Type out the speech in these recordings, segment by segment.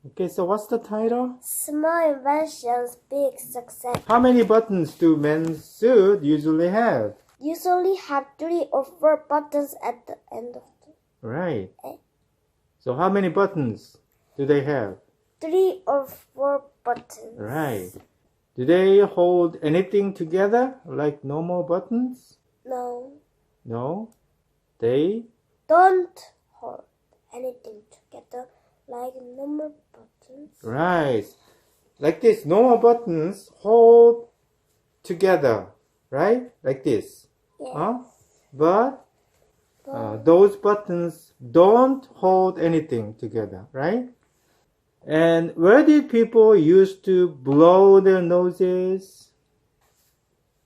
Okay, so what's the title? Small inventions, big success. How many buttons do men's suit usually have? Usually have 3 or 4 buttons at the end of the Right. So how many buttons do they have? 3 or 4 buttons. Right. Do they hold anything together like normal buttons? No, No. They? don't hold anything together like normal buttons. Right. Like this, normal buttons hold together, right? Like this. Yes. Huh? But But those buttons don't hold anything together, right? And where did people used to blow their noses?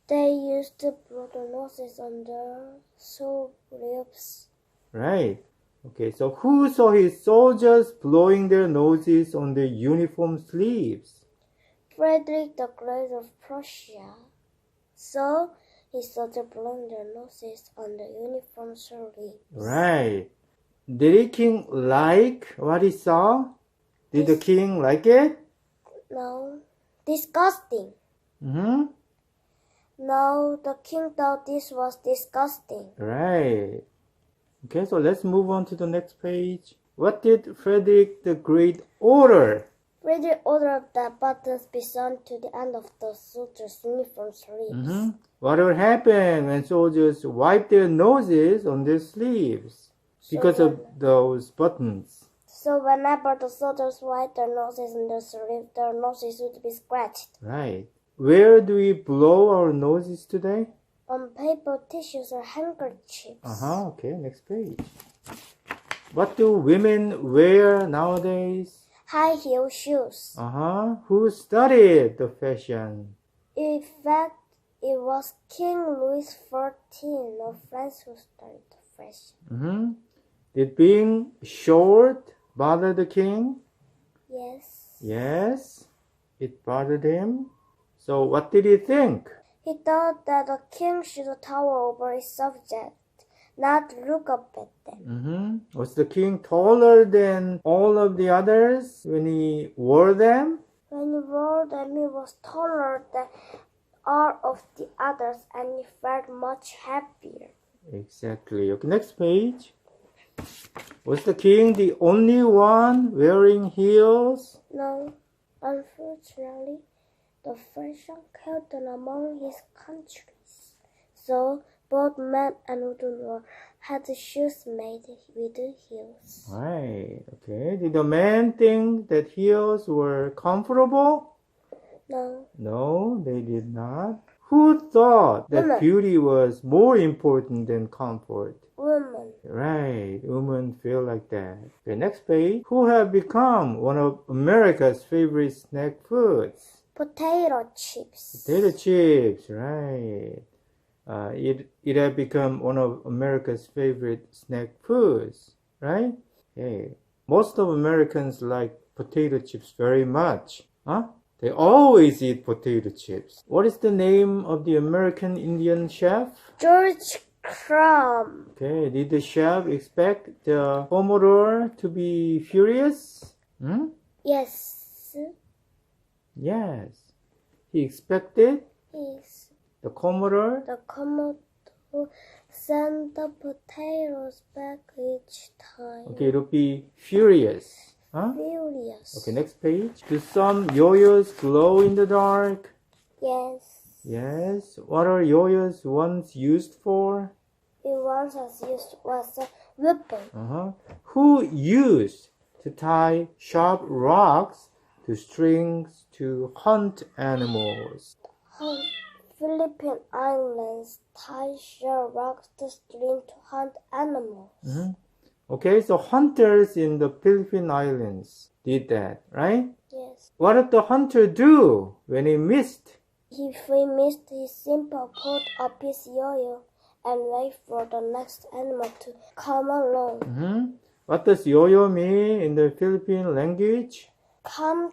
they used to blow their noses on their shoe ribs. Right. Okay, so who saw his soldiers blowing their noses on their uniform sleeves? Frederick the Great of Prussia. So his soldiers blowing their noses on the uniform sleeves. Right. Did the king like what he saw? Did the king like it? No, disgusting. Mm-hmm. No, the king thought this was disgusting. Right. Okay, so let's move on to the next page. What did Frederick the Great order? Frederick ordered that buttons be sewn to the end of the soldiers' uniform sleeves. Mm-hmm. What would happen when soldiers wipe their noses on their sleeves because of those buttons? So whenever the soldiers wipe their noses on their sleeves, their noses would be scratched. Right. Where do we blow our noses today? On paper, tissues, or handkerchiefs. Okay, next page. What do women wear nowadays? High heel shoes. Who studied the fashion? In fact, it was King Louis XIV of France who started the fashion. Did being short bother the king? Yes. Yes, it bothered him. So what did he think? He thought that the king should tower over his subject, not look up at them. Was the king taller than all of the others when he wore them? When he wore them, he was taller than all of the others, and he felt much happier. Exactly. Okay, next page. Was the king the only one wearing heels? No, unfortunately, the fashion killed them among his countries. So both men and women had shoes made with heels. Right. Okay. Did the men think that heels were comfortable? No. No, they did not. Who thought that Women. beauty was more important than comfort? Women. Right, women feel like that. Okay, next page. Who have become one of America's favorite snack foods? Potato chips. Potato chips, right. It have become one of America's favorite snack foods, right? Okay. Most of Americans like potato chips very much. They always eat potato chips. What is the name of the American Indian chef? George Crumb. Okay, did the chef expect the Commodore to be furious? Yes. Yes. He expected Yes. the Commodore. The Commodore sent the potatoes back each time. Okay, it'll be furious. Furious. Okay, next page. Do some yo-yos glow in the dark? Yes. Yes. What are yo-yos once used for? It once was a weapon. Who used to tie sharp rocks to strings to hunt animals? Philippine Islands tie sharp rocks to string to hunt animals. Okay, so hunters in the Philippine Islands did that, right? Yes. What did the hunter do when he missed? If he missed, he simply put up his yo-yo and wait for the next animal to come along. What does yo-yo mean in the Philippine language? Come,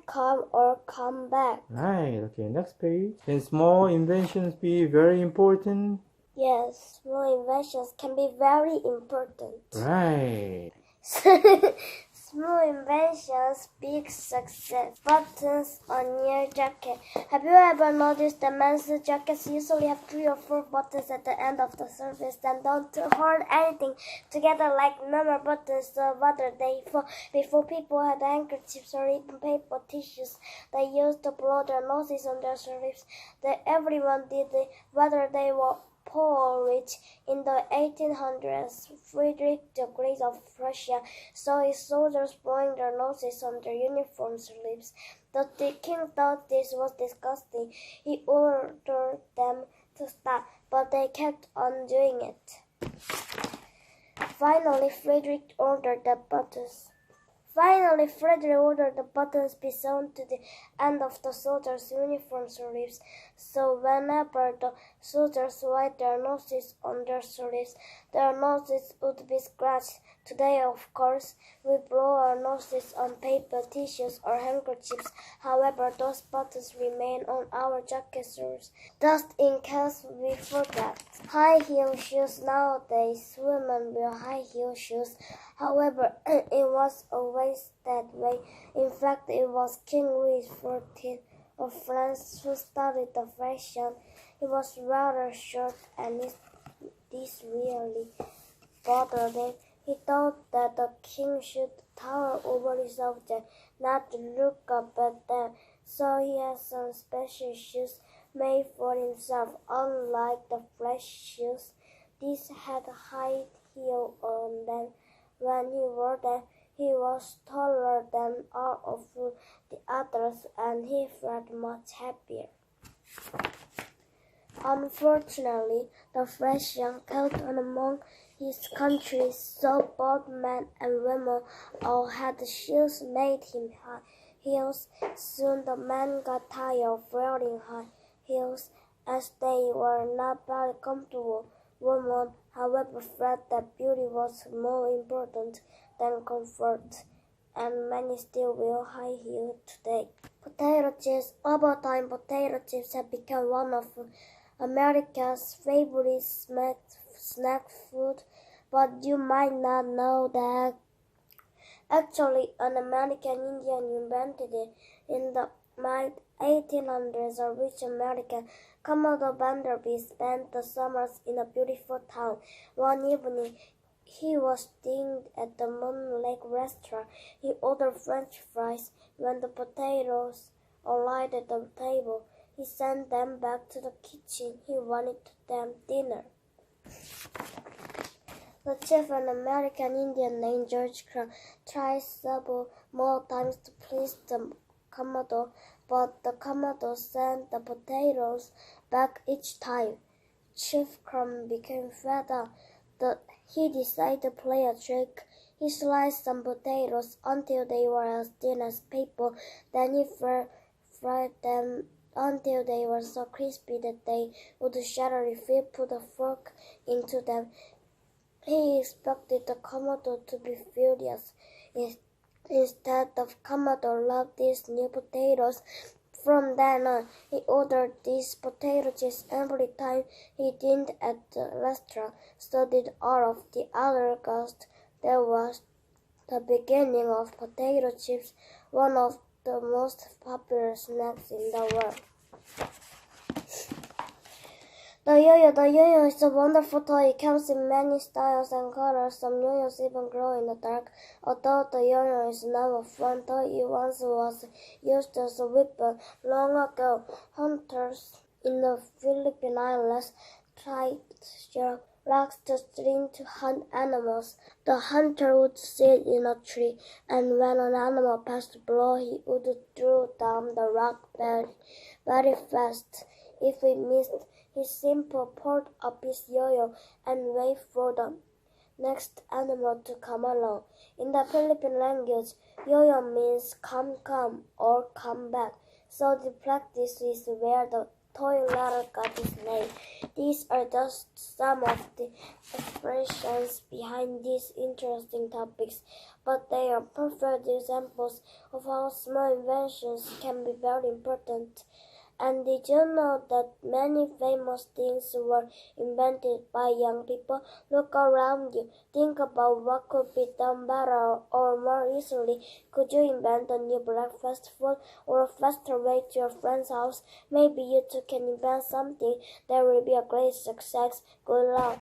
or come back. Right, okay, next page. Can small inventions be very important? Yes, small inventions can be very important. Right. Small inventions, big success. Buttons on your jacket. Have you ever noticed that men's jackets usually have 3 or 4 buttons at the end of the surface that don't hold anything together like normal buttons? So whether before people had handkerchiefs or even paper tissues, they used to blow their noses on their sleeves. That everyone did it, whether they were poor or rich. In the 1800s, Frederick the Great of Prussia saw his soldiers blowing their noses on their uniform sleeves. The king thought this was disgusting. He ordered them to stop, but they kept on doing it. Finally, Frederick ordered the buttons be sewn to the end of the soldiers' uniform sleeves, so whenever the soldiers wiped their noses on their sleeves, their noses would be scratched. Today, of course, we blow our noses on paper tissues or handkerchiefs. However, those buttons remain on our jacket sleeves, just in case we forget. High heel shoes. Nowadays, women wear high heel shoes. However, it was always that way. In fact, it was King Louis XIV of France who started the fashion. It was rather short, and this really bothered him. He thought that the king should tower over his object, not look up at them. So he had some special shoes made for himself. Unlike the flash shoes, these had high heels on them. When he wore them, he was taller than all of the others, and he felt much happier. Unfortunately, the fashion caught on among his country, so both men and women all had shoes made him high heels. Soon the men got tired of wearing high heels, as they were not very comfortable. Women, however, felt that beauty was more important than comfort, and many still wear high heels today. Potato chips. Over time, potato chips have become one of America's favorite snack food, but you might not know that actually an American Indian invented it. In the mid-1800s, a rich American, Commodore Vanderbilt, spent the summers in a beautiful town. One evening, he was staying at the Moon Lake restaurant. He ordered French fries. When the potatoes arrived at the table, he sent them back to the kitchen. He wanted them dinner. The chief, an American Indian named George Crown, tried several more times to please the Commodore, but the Commodore sent the potatoes back each time. Chief Crown became fed up. He decided to play a trick. He sliced some potatoes until they were as thin as paper. Then he fried them until they were so crispy that they would shatter if he put a fork into them. He expected the Commodore to be furious. Instead, the Commodore loved these new potatoes. From then on, he ordered these potato chips every time he dined at the restaurant. So did all of the other guests. That was the beginning of potato chips, one of the most popular snacks in the world. The yo-yo is a wonderful toy. It comes in many styles and colors. Some yo-yos even glow in the dark. Although the yo-yo is now a fun toy, it once was used as a weapon. Long ago, hunters in the Philippine Islands tied rocks to string to hunt animals. The hunter would sit in a tree, and when an animal passed below, he would throw down the rock very fast. If he missed, he simply pulled up his yo-yo and waited for the next animal to come along. In the Philippine language, yo-yo means come or come back. So the practice is where the toy later got its name. These are just some of the expressions behind these interesting topics, but they are perfect examples of how small inventions can be very important And did you know that many famous things were invented by young people? Look around you. Think about what could be done better or more easily. Could you invent a new breakfast food or a faster way to your friend's house? Maybe you too can invent something that will be a great success. Good luck.